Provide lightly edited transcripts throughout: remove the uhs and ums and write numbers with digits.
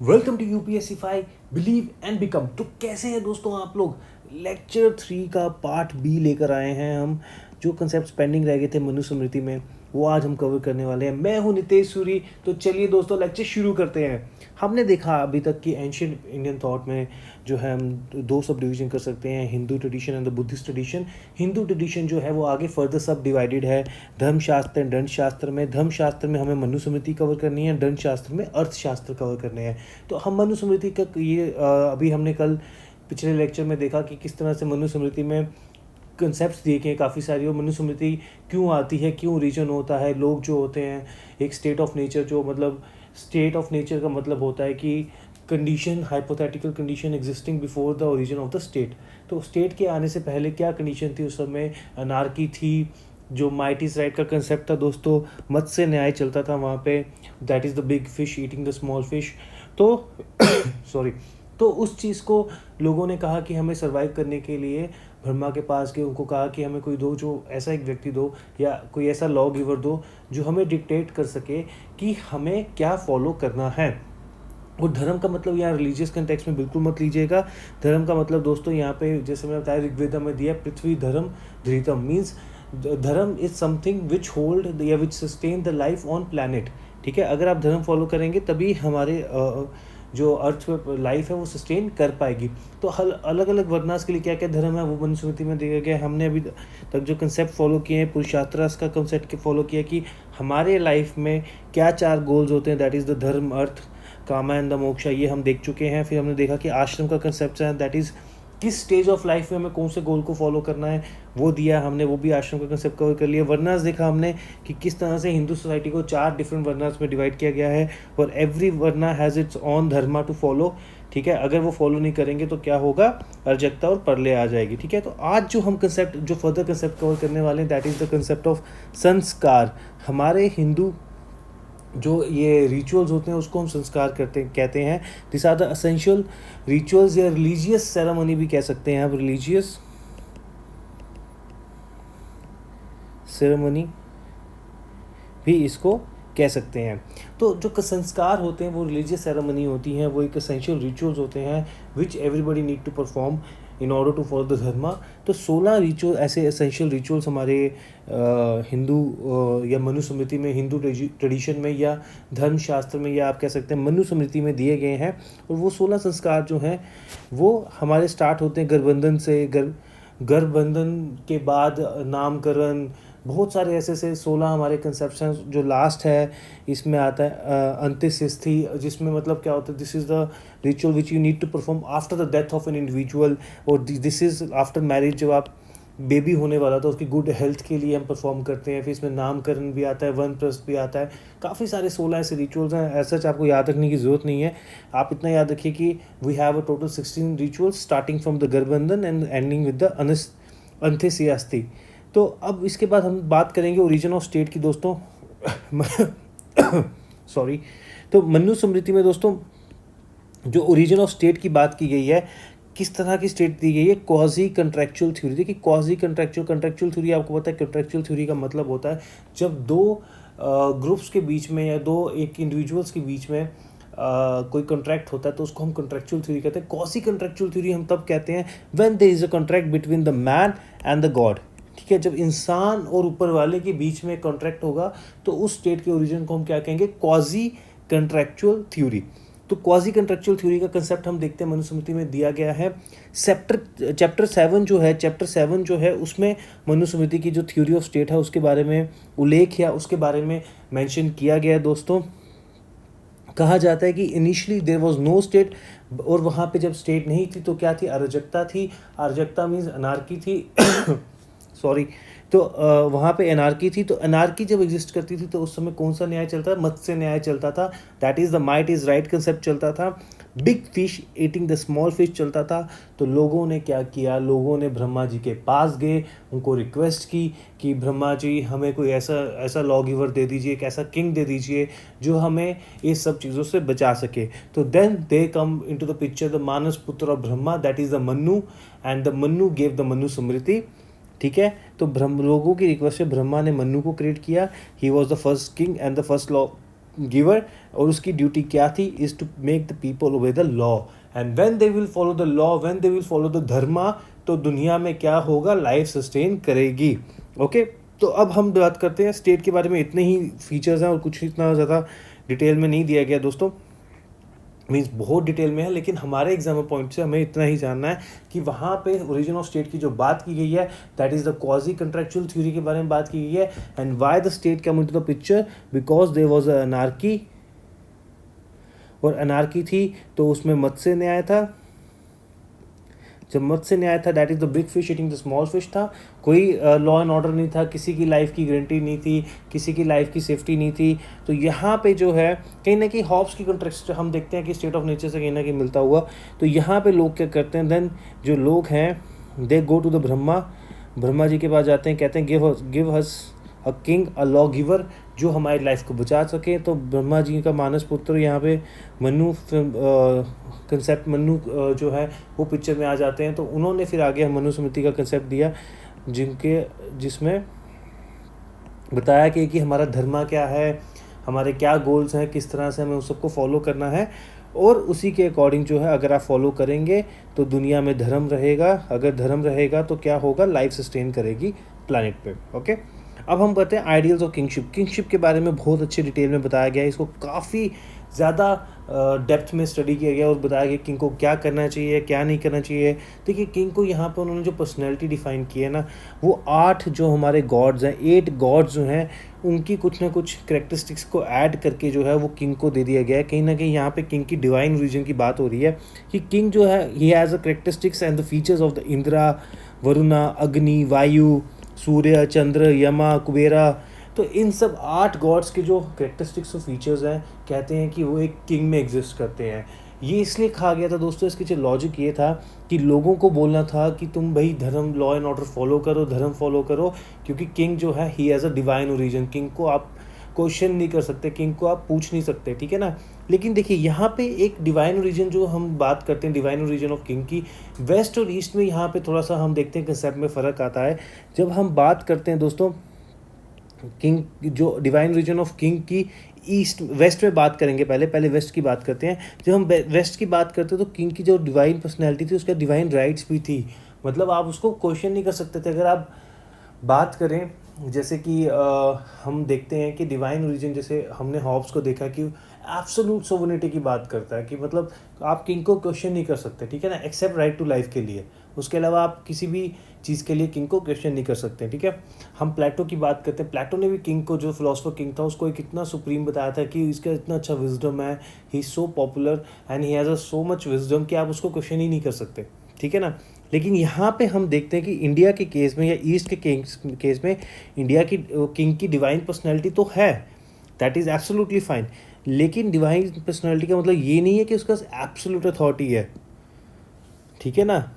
Welcome to UPSC 5 believe and become. तो कैसे हैं दोस्तों आप लोग। लेक्चर 3 का पार्ट बी लेकर आए हैं हम। जो कंसेप्ट पेंडिंग रह गए थे मनुस्मृति में वो आज हम कवर करने वाले हैं। मैं हूं नितेश सूरी। तो चलिए दोस्तों लेक्चर शुरू करते हैं। हमने देखा अभी तक कि एंशियंट इंडियन थॉट में जो है हम दो सब डिवीजन कर सकते हैं, Hindu tradition and the Buddhist tradition. Hindu tradition जो है वो आगे फर्दर सब डिवाइडेड है धर्मशास्त्र एंड दंडशास्त्र में। धर्मशास्त्र में हमें मनुस्मृति कवर करनी है, दंडशास्त्र में अर्थशास्त्र कवर करने हैं। तो हम मनुस्मृति का ये अभी हमने कल पिछले लेक्चर में देखा कि किस तरह से मनुस्मृति में कंसेप्ट दिए गए काफ़ी सारी, और मनुस्मृति क्यों आती है, क्यों रीजन होता है, लोग जो होते हैं, एक स्टेट ऑफ नेचर जो मतलब स्टेट ऑफ नेचर का मतलब होता है कि condition, hypothetical condition existing before the origin of the state. तो स्टेट के आने से पहले क्या कंडीशन थी उस समय। अनार्की थी, जो माइटीज राइट का कंसेप्ट था दोस्तों, मत्स्य न्याय चलता था वहाँ पे, that is the big fish eating the small fish. तो सॉरी, तो उस चीज़ को लोगों ने कहा कि हमें सर्वाइव करने के लिए ब्रह्मा के पास गए, उनको कहा कि हमें कोई दो, जो ऐसा एक व्यक्ति दो या कोई ऐसा लॉ गिवर दो जो हमें डिक्टेट कर सके कि हमें क्या फॉलो करना है। और धर्म का मतलब यहाँ रिलीजियस कंटेक्स्ट में बिल्कुल मत लीजिएगा। धर्म का मतलब दोस्तों यहाँ पे जैसे मैंने बताया ऋग्वेद में दिया, पृथ्वी धर्म धृतम means dharma is something which hold या which sustain the life on planet. ठीक है, अगर आप धर्म फॉलो करेंगे तभी हमारे जो अर्थ पे लाइफ है वो सस्टेन कर पाएगी। तो अलग अलग वर्णास के लिए क्या क्या धर्म है वो मनुस्मृति में दिया गया है। हमने अभी तक जो कंसेप्ट फॉलो किए हैं, पुरुषार्थरास का कंसेप्ट फॉलो किया कि हमारे लाइफ में क्या चार गोल्स होते हैं, दैट इज़ द धर्म, अर्थ, कामा एंड द मोक्षा, ये हम देख चुके हैं। फिर हमने देखा कि आश्रम का कंसेप्ट है, दैट इज़ किस स्टेज ऑफ लाइफ में हमें कौन से गोल को फॉलो करना है वो दिया हमने, वो भी आश्रम का कंसेप्ट कवर कर लिया। वर्णास देखा हमने कि किस तरह से हिंदू सोसाइटी को 4 डिफरेंट वर्णास में डिवाइड किया गया है और every varna has its own dharma to follow. ठीक है, अगर वो फॉलो नहीं करेंगे तो क्या होगा, अराजकता और प्रलय आ जाएगी। ठीक है, तो आज जो हम कंसेप्ट, जो फर्दर कंसेप्ट कवर करने वाले हैं, that is the concept of संस्कार। हमारे हिंदू जो ये रिचुअल्स होते हैं उसको हम संस्कार कहते हैं। This are the essential rituals या रिलीजियस सेरेमनी भी कह सकते हैं आप, रिलीजियस सेरेमनी भी इसको कह सकते हैं। तो जो संस्कार होते हैं वो रिलीजियस सेरेमनी होती हैं, वो एक असेंशियल रिचुअल्स होते हैं which everybody need to perform in order to follow the dharma. तो 16 रिचुअल ऐसे एसेंशियल रिचुअल्स हमारे हिंदू या मनुस्मृति में, हिंदू ट्रेडिशन में या धर्मशास्त्र में, या आप कह सकते हैं मनुस्मृति में दिए गए हैं। और वो 16 संस्कार जो हैं वो हमारे स्टार्ट होते हैं गर्भबंधन से। गर्भबंधन के बाद नामकरण, बहुत सारे ऐसे ऐसे 16 हमारे कंसेप्ट हैं। जो लास्ट है इसमें आता है अंत्येष्टि, जिसमें मतलब क्या होता है, this is the ritual which you need to perform after the death of an individual, और दिस इज़ आफ्टर मैरिज, जब आप बेबी होने वाला था उसकी गुड हेल्थ के लिए हम परफॉर्म करते हैं। फिर इसमें नामकरण भी आता है, वनप्रस्थ भी आता है, काफ़ी सारे 16 ऐसे रिचुअल्स हैं। ऐसा आपको याद रखने की ज़रूरत नहीं है, आप इतना याद रखिए कि we have a total 16 rituals starting from the garbhbandhan and ending with the antyeshti. तो अब इसके बाद हम बात करेंगे ओरिजिन ऑफ स्टेट की दोस्तों। सॉरी, तो मनुस्मृति में दोस्तों जो ओरिजिन ऑफ स्टेट की बात की गई है, किस तरह की स्टेट दी गई है, क्वाजी कंट्रेक्चुअल थ्योरी। देखिए क्वाजी कंट्रेक्चुअल थ्योरी, आपको पता है कंट्रेक्चुअल थ्योरी का मतलब होता है जब दो ग्रुप्स के बीच में या दो एक इंडिविजुअल्स के बीच में कोई कॉन्ट्रैक्ट होता है तो उसको हम कंट्रेक्चुअल थ्योरी कहते हैं। क्वाजी कंट्रेक्चुअल थ्योरी हम तब कहते हैं when there is a contract between the man and the god. ठीक है, जब इंसान और ऊपर वाले के बीच में कॉन्ट्रैक्ट होगा तो उस स्टेट के ओरिजिन को हम क्या कहेंगे, क्वाजी कंट्रेक्चुअल थ्योरी। तो क्वाजी कंट्रेक्चुअल थ्योरी का कंसेप्ट हम देखते हैं मनुस्मृति में दिया गया है। चैप्टर 7 जो है उसमें मनुस्मृति की जो थ्योरी ऑफ स्टेट है उसके बारे में उल्लेख या उसके बारे में मेंशन किया गया है दोस्तों। कहा जाता है कि initially there was no state, और वहाँ पे जब स्टेट नहीं थी तो क्या थी, अराजकता थी। अराजकता मीन्स अनार्की थी। सॉरी, तो वहाँ पे एनार्की थी। तो एनार्की जब एग्जिस्ट करती थी तो उस समय कौन सा न्याय चलता था, मत्स्य न्याय चलता था, that is the might is right concept चलता था। Big fish eating the small fish चलता था। तो लोगों ने क्या किया, लोगों ने ब्रह्मा जी के पास गए, उनको रिक्वेस्ट की कि ब्रह्मा जी हमें कोई ऐसा लॉ गिवर दे दीजिए, एक ऐसा किंग दे दीजिए जो हमें इस सब चीज़ों से बचा सके। तो then they come into the picture the manas putra of Brahma, that is the Manu, and the Manu gave the Manusmriti. ठीक है, तो लोगों की रिक्वेस्ट से ब्रह्मा ने मन्नु को क्रिएट किया। He was the first king and the first law giver, और उसकी ड्यूटी क्या थी, is to make the people obey the law, and when they will follow the law, when they will follow the dharma, तो दुनिया में क्या होगा, life sustain करेगी। ओके, तो अब हम बात करते हैं स्टेट के बारे में। इतने ही फीचर्स हैं और कुछ इतना ज़्यादा डिटेल में नहीं दिया गया दोस्तों, मीन्स बहुत डिटेल में है, लेकिन हमारे एग्जाम पॉइंट से हमें इतना ही जानना है कि वहाँ पे ओरिजिन ऑफ स्टेट की जो बात की गई है, that is the quasi contractual theory के बारे में बात की गई है। And why the state come into the picture, because there was a anarchy, और अनार्की थी तो उसमें मत्स्य न्याय था। जब मत्स्य न्याय था, that is the big fish eating the small fish था। कोई लॉ एंड ऑर्डर नहीं था, किसी की लाइफ की गारंटी नहीं थी, किसी की लाइफ की सेफ्टी नहीं थी। तो यहाँ पे जो है कहीं ना कहीं हॉब्स की कॉन्ट्रैक्ट हम देखते हैं कि स्टेट ऑफ नेचर से कहीं ना कहीं मिलता हुआ। तो यहाँ पे लोग क्या करते हैं, देन जो लोग हैं they go to the Brahma, Brahma ji के पास जाते हैं, कहते हैं give us a king a law giver, जो हमारी लाइफ को बचा सके। तो ब्रह्मा जी का मानस पुत्र यहाँ पे मनु कंसेप्ट, मनु जो है वो पिक्चर में आ जाते हैं। तो उन्होंने फिर आगे मनुस्मृति का कंसेप्ट दिया, जिसमें बताया कि हमारा धर्मा क्या है, हमारे क्या गोल्स हैं, किस तरह से हमें उस सबको फॉलो करना है, और उसी के अकॉर्डिंग जो है अगर आप फॉलो करेंगे तो दुनिया में धर्म रहेगा, अगर धर्म रहेगा तो क्या होगा, लाइफ सस्टेन करेगी प्लानिट पे। ओके, अब हम बताते हैं आइडियल्स ऑफ किंगशिप। किंगशिप के बारे में बहुत अच्छे डिटेल में बताया गया है, इसको काफ़ी ज़्यादा डेप्थ में स्टडी किया गया और बताया गया किंग को क्या करना चाहिए, क्या नहीं करना चाहिए। देखिए, किंग को यहाँ पर उन्होंने जो पर्सनैलिटी डिफाइन की है ना, वो 8 जो हमारे गॉड्स हैं, 8 गॉड्स जो हैं, उनकी कुछ ना कुछ करेक्टरिस्टिक्स को ऐड करके जो है वो किंग को दे दिया गया है। कहीं ना कहीं यहाँ पे किंग की डिवाइन ओरिजिन की बात हो रही है कि किंग जो है, he has a characteristics and the features of the Indira, Varuna, अग्नि, वायु, सूर्य, चंद्र, यमा, कुबेरा। तो इन सब 8 गॉड्स के जो करेक्टरिस्टिक्स और फीचर्स हैं, कहते हैं कि वो एक किंग में एग्जिस्ट करते हैं। ये इसलिए कहा गया था दोस्तों, इसके जो लॉजिक ये था कि लोगों को बोलना था कि तुम भाई धर्म, लॉ एंड ऑर्डर फॉलो करो, धर्म फॉलो करो, क्योंकि किंग जो है he has a divine origin. King को आप क्वेश्चन नहीं कर सकते, किंग को आप पूछ नहीं सकते, ठीक है ना। लेकिन देखिए, यहाँ पे एक डिवाइन ओरिजिन जो हम बात करते हैं, डिवाइन ओरिजिन ऑफ किंग की, वेस्ट और ईस्ट में यहाँ पे थोड़ा सा हम देखते हैं कंसेप्ट में फ़र्क आता है। जब हम बात करते हैं दोस्तों किंग, जो डिवाइन ओरिजिन ऑफ किंग की ईस्ट वेस्ट में बात करेंगे, पहले वेस्ट की बात करते हैं। जब हम वेस्ट की बात करते हैं तो किंग की जो डिवाइन पर्सनैलिटी थी, उसका डिवाइन राइट्स भी थी, मतलब आप उसको क्वेश्चन नहीं कर सकते थे। अगर आप बात करें जैसे कि हम देखते हैं कि डिवाइन ओरिजिन, जैसे हमने हॉब्स को देखा कि एब्सोल्यूट सोवरेनिटी की बात करता है, कि मतलब आप किंग को क्वेश्चन नहीं कर सकते, ठीक है ना, एक्सेप्ट राइट टू लाइफ के लिए। उसके अलावा आप किसी भी चीज़ के लिए किंग को क्वेश्चन नहीं कर सकते, ठीक है। हम प्लेटो की बात करते हैं, प्लेटो ने भी किंग को, जो फिलोसफर किंग था, उसको एक इतना सुप्रीम बताया था कि इसका इतना अच्छा विजडम है, he is so popular and he has a so much wisdom कि आप उसको क्वेश्चन ही नहीं कर सकते, ठीक है ना। लेकिन यहाँ पे हम देखते हैं कि इंडिया के केस में या ईस्ट के केस में इंडिया की किंग की डिवाइन पर्सनैलिटी तो है, दैट इज़ एब्सोल्युटली फाइन। लेकिन डिवाइन पर्सनैलिटी का मतलब ये नहीं है कि उसका एब्सोल्यूट अथॉरिटी है, ठीक है ना।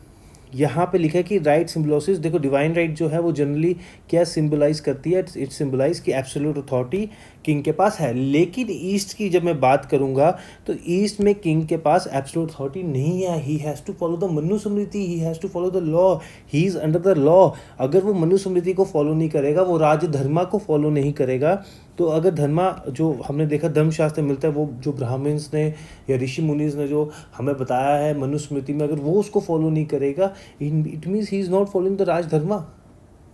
यहाँ पे लिखा है कि राइट सिम्बोलिसिस, देखो डिवाइन राइट जो है वो जनरली क्या सिंबलाइज करती है, इट सिंबलाइज की एब्सोल्यूट अथॉरिटी किंग के पास है। लेकिन ईस्ट की जब मैं बात करूँगा तो ईस्ट में किंग के पास एब्सोल्यूट अथॉरिटी नहीं है, he has to follow the Manusmriti, he has to follow the law, he is under the law. अगर वो मनुस्मृति को फॉलो नहीं करेगा, वो राजधर्मा को फॉलो नहीं करेगा, तो अगर धर्मा जो हमने देखा धर्मशास्त्र मिलता है, वो जो ब्राह्मण्स ने या ऋषि मुनीस ने जो हमें बताया है मनुस्मृति में, अगर वो उसको फॉलो नहीं करेगा, it means he is not following the Rajdharma,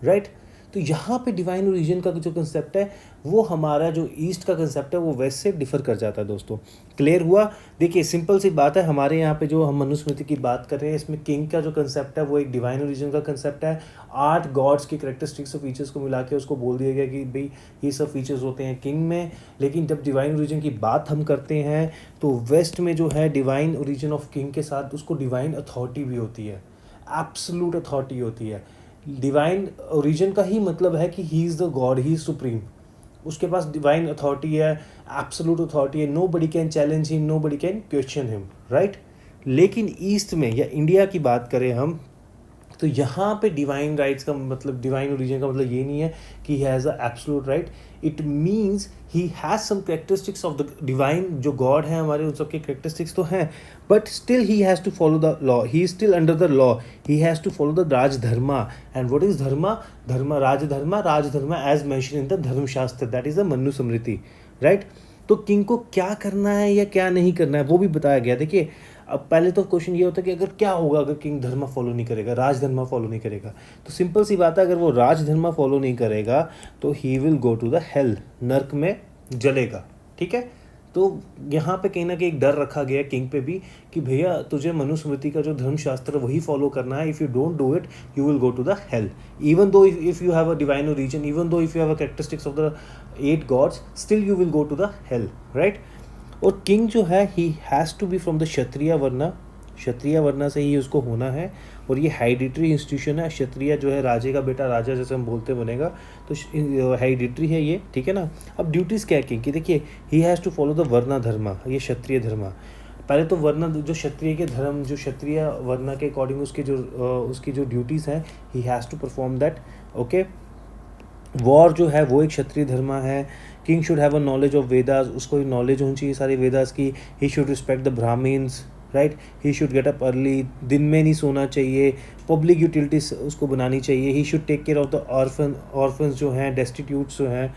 right. तो यहाँ पे डिवाइन ओरिजिन का जो कंसेप्ट है, वो हमारा जो ईस्ट का कंसेप्ट है वो वेस्ट से डिफर कर जाता है दोस्तों। क्लियर हुआ। देखिए, सिंपल सी बात है, हमारे यहाँ पे जो हम मनुस्मृति की बात कर रहे हैं, इसमें किंग का जो कंसेप्ट है वो एक डिवाइन ओरिजिन का कंसेप्ट है। 8 गॉड्स की करेक्टरिस्टिक्स और फीचर्स को मिला के उसको बोल दिया गया कि भाई ये सब फीचर्स होते हैं किंग में। लेकिन जब डिवाइन ओरिजिन की बात हम करते हैं तो वेस्ट में जो है डिवाइन ओरिजिन ऑफ किंग के साथ उसको डिवाइन अथॉरिटी भी होती है, एब्सोल्यूट अथॉरिटी होती है। डिवाइन ओरिजिन का ही मतलब है कि he is the god, he is supreme, उसके पास डिवाइन अथॉरिटी है, एब्सोल्यूट अथॉरिटी है, nobody can challenge him, nobody can question him, right. लेकिन ईस्ट में या इंडिया की बात करें हम, तो यहाँ पे डिवाइन राइट्स का मतलब, डिवाइन ओरिजिन का मतलब ये नहीं है कि he has a absolute right, it means he has some characteristics of the divine, जो गॉड है हमारे उन सबके करेक्टरिस्टिक्स तो हैं, but still he has to follow the law, he is still under the law, he has to follow the rajdharma. And what is dharma? Rajdharma as mention in the dharmashastra, that is the Manusmriti, right. तो king को क्या करना है या क्या नहीं करना है वो भी बताया गया। देखिए, अब पहले तो क्वेश्चन ये होता है कि अगर क्या होगा अगर किंग धर्म फॉलो नहीं करेगा, राजधर्म फॉलो नहीं करेगा। तो सिंपल सी बात है, अगर वो राजधर्म फॉलो नहीं करेगा तो he will go to the hell, नर्क में जलेगा। ठीक है, तो यहाँ पे कहीं ना कहीं एक डर रखा गया है किंग पे भी कि भैया तुझे मनुस्मृति का जो धर्मशास्त्र वही फॉलो करना है। If you don't do it you will go to the hell, even though if you have a divine origin, even though if you have a characteristics of the 8 gods, still you will go to the hell, right. और king जो है he has to be from the kshatriya varna, kshatriya varna से ही उसको होना है। और ये हेरिडिटरी इंस्टीट्यूशन है, क्षत्रिय जो है राजे का बेटा राजा जैसे हम बोलते बनेगा, तो हेरिडिटरी है ये, ठीक है ना। अब ड्यूटीज़ क्या है किंग की, देखिए he has to follow the varna dharma, ये क्षत्रिय धर्मा। पहले तो वर्ना जो क्षत्रिय के धर्म, जो क्षत्रिय वर्ना के अकॉर्डिंग उसकी जो ड्यूटीज़ हैं, he has to perform that, okay. War जो है वो एक क्षत्रिय धर्म है। King should have a knowledge of Vedas, उसको नॉलेज होनी चाहिए सारी वेदास की। He should respect the Brahmins, right. He should get up early, दिन में नहीं सोना चाहिए। पब्लिक यूटिलिटीज उसको बनानी चाहिए। He should take care of the orphans जो हैं, डेस्टिट्यूट्स जो हैं,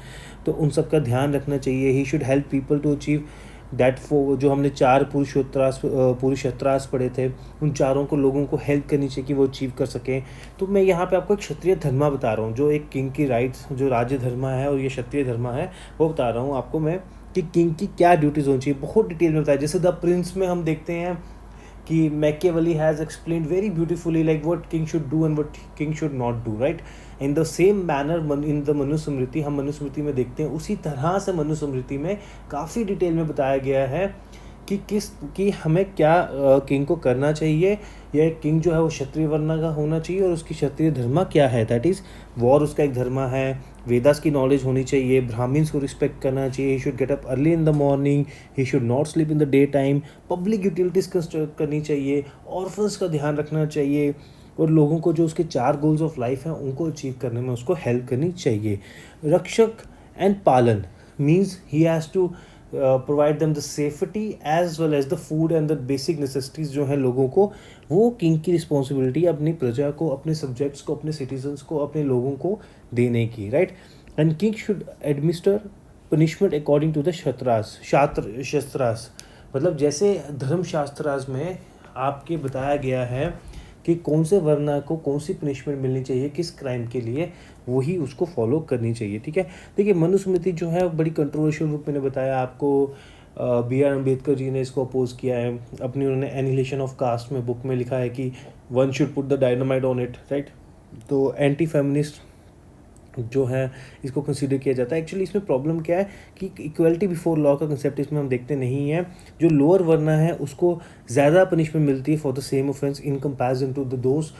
तो उन सब का ध्यान रखना चाहिए। He should help people to achieve that जो हमने 4 पुरुषत्रास पढ़े थे, उन चारों को लोगों को हेल्प करनी चाहिए कि वो अचीव कर सकें। तो मैं यहाँ पे आपको एक क्षत्रिय धर्मा बता रहा हूँ, जो एक किंग की राइट्स, जो राज्य धर्मा है और ये क्षत्रिय धर्मा है, वो बता रहा हूँ आपको मैं कि किंग की क्या ड्यूटीज़ होनी चाहिए, बहुत डिटेल में बताया। जैसे द प्रिंस में हम देखते हैं कि Machiavelli has explained very beautifully like what king should do and what king should not do, right. In the same manner in the Manusmriti, हम मनुस्मृति में देखते हैं उसी तरह से मनुस्मृति में काफ़ी डिटेल में बताया गया है कि हमें क्या किंग को करना चाहिए। यह किंग जो है वो क्षत्रिय वर्ण का होना चाहिए और उसकी क्षत्रिय धर्म क्या है, दैट इज़ वॉर उसका एक धर्म है। वेदास की नॉलेज होनी चाहिए, ब्राह्मण्स को रिस्पेक्ट करना चाहिए। He should get up early in the morning, he should not sleep in the day time. Public utilities construct करनी चाहिए, ऑर्फन्स का ध्यान रखना चाहिए, और लोगों को जो उसके 4 गोल्स ऑफ लाइफ हैं उनको अचीव करने में उसको हेल्प करनी चाहिए। रक्षक एंड पालन means he has to provide them the safety as well as the food and the basic necessities जो हैं लोगों को, वो किंग की रिस्पॉन्सिबिलिटी अपनी प्रजा को, अपने सब्जेक्ट्स को, अपने सिटीजन्स को, अपने लोगों को देने की, right. And king should administer punishment according to the shastras, मतलब जैसे धर्मशास्त्रास में आपके बताया गया है कि कौन से वर्ण को कौन सी पनिशमेंट मिलनी चाहिए किस क्राइम के लिए, वही उसको फॉलो करनी चाहिए, ठीक है। देखिए, मनुस्मृति जो है बड़ी कंट्रोवर्शियल बुक, मैंने बताया आपको। B.R. अम्बेडकर जी ने इसको अपोज किया है अपनी, उन्होंने एनिहिलेशन ऑफ कास्ट में बुक में लिखा है कि one should put the dynamite on it, right. तो एंटी फेमिनिस्ट जो है इसको कंसीडर किया जाता है। एक्चुअली इसमें प्रॉब्लम क्या है कि इक्वलिटी बिफोर लॉ का कंसेप्ट इसमें हम देखते नहीं है। जो लोअर वर्ण है उसको ज़्यादा पनिशमेंट मिलती है for the same offence in comparison to the those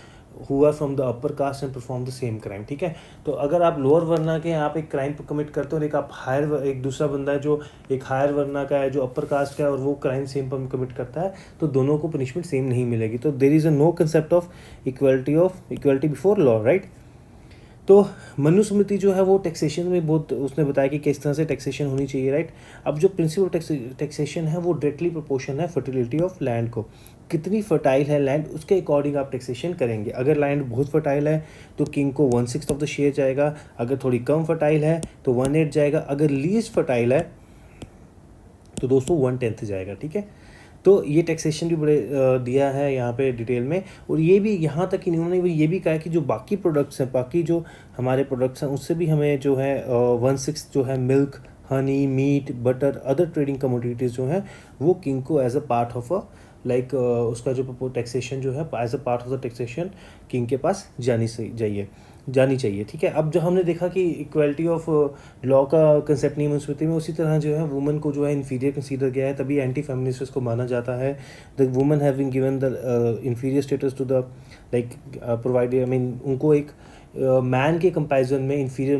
who are from the upper caste and perform the same crime, ठीक है। तो अगर आप लोअर वर्ण के आप एक क्राइम कमिट करते हो और एक दूसरा बंदा है जो एक हायर वर्ण का है, जो अपर कास्ट का है, और वो क्राइम सेम कमिट करता है, तो दोनों को पनिशमेंट सेम नहीं मिलेगी। तो there is a no concept of equality before law, right. तो मनुस्मृति जो है वो टैक्सेशन में बहुत उसने बताया कि किस तरह से टैक्सेशन होनी चाहिए, राइट। अब जो प्रिंसिपल टैक्सेशन है वो डायरेक्टली प्रोपोर्शन है फर्टिलिटी ऑफ लैंड को, कितनी फर्टाइल है लैंड उसके अकॉर्डिंग आप टैक्सेशन करेंगे। अगर लैंड बहुत फर्टाइल है तो किंग को 1/6 ऑफ द शेयर जाएगा, अगर थोड़ी कम फर्टाइल है तो 1/8 जाएगा, अगर लीस्ट फर्टाइल है तो दोस्तों 1/10 जाएगा, ठीक है। तो ये टैक्सेशन भी बड़े दिया है यहाँ पे डिटेल में। और ये भी यहाँ तक कि इन्होंने ये भी कहा है कि जो बाकी प्रोडक्ट्स हैं, बाकी जो हमारे प्रोडक्ट्स हैं, उससे भी हमें जो है 1/6 जो है milk, honey, meat, butter, other trading commodities जो हैं वो किंग को as a part of a like उसका जो टैक्सेशन जो है as a part of the taxation king के पास जानी चाहिए, ठीक है। अब जो हमने देखा कि इक्वलिटी ऑफ लॉ का कंसेप्ट नहीं मनुस्मृति में, उसी तरह जो है वुमेन को जो है इन्फीरियर कंसीडर किया है, तभी एंटी फेमिनिस्ट को माना जाता है। The women having given the inferior status to the like provided, I mean उनको एक मैन के कंपैरिजन में इन्फीरियर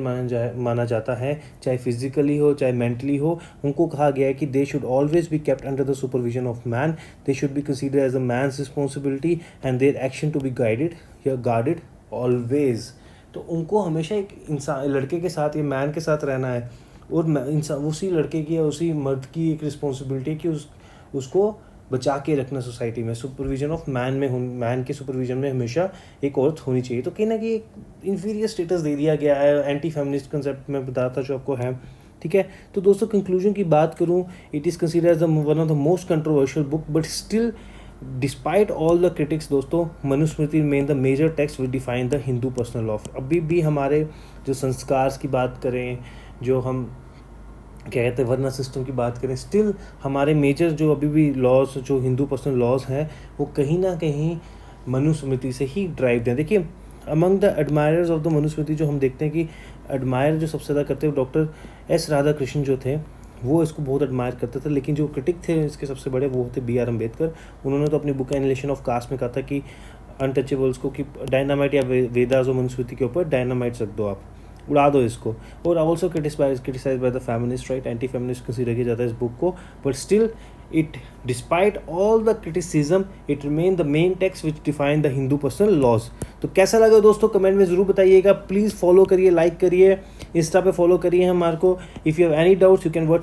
माना जाता है, चाहे फिजिकली हो चाहे मेंटली हो। उनको कहा गया है कि they should always be kept under the supervision of man, they should be consider as a man's responsibility and their action to be guided या गार्डेड ऑलवेज। तो उनको हमेशा एक इंसान लड़के के साथ या मैन के साथ रहना है, और इंसान उसी लड़के की या उसी मर्द की एक रिस्पॉन्सिबिलिटी कि उसको बचा के रखना सोसाइटी में। सुपरविजन ऑफ मैन के सुपरविजन में हमेशा एक औरत होनी चाहिए। तो कहीं ना कहीं एक इन्फीरियर स्टेटस दे दिया गया है। एंटी फेमिनिस्ट कंसेप्ट में बताता जो आपको है ठीक है। तो दोस्तों कंक्लूजन की बात करूँ, it is consider as one of the most controversial book, but still despite all the critics दोस्तों, Manusmriti remain the major text which define the Hindu personal law. अभी भी हमारे जो संस्कार की बात करें, जो हम क्या कहते हैं वर्ना सिस्टम की बात करें, स्टिल हमारे मेजर जो अभी भी लॉज, जो हिंदू पर्सनल लॉज हैं, वो कहीं ना कहीं मनुस्मृति से ही ड्राइव हैं। देखिए among the admirers of the Manusmriti जो हम देखते हैं कि एडमायर जो सबसे ज़्यादा करते हैं डॉक्टर एस राधाकृष्णन जो थे, वो इसको बहुत एडमायर करते थे। लेकिन जो क्रिटिक थे इसके सबसे बड़े वो थे बी आर अम्बेडकर। उन्होंने तो अपनी बुक एनिलेशन ऑफ कास्ट में कहा था कि अनटचेबल्स को कि डायनामाइट या वेदास और मनुस्मृति के ऊपर डायनामाइट रख दो, आप उड़ा दो इसको। और also criticise by the feminist, right, anti feminist consider किया जाता है इस बुक को, but still it despite all the criticism it remain the main text which define the Hindu personal laws. तो कैसा लगा दोस्तों कमेंट में ज़रूर बताइएगा। प्लीज़ फॉलो करिए, लाइक करिए, इंस्टा पे फॉलो करिए हमारे को। If you have any doubts you can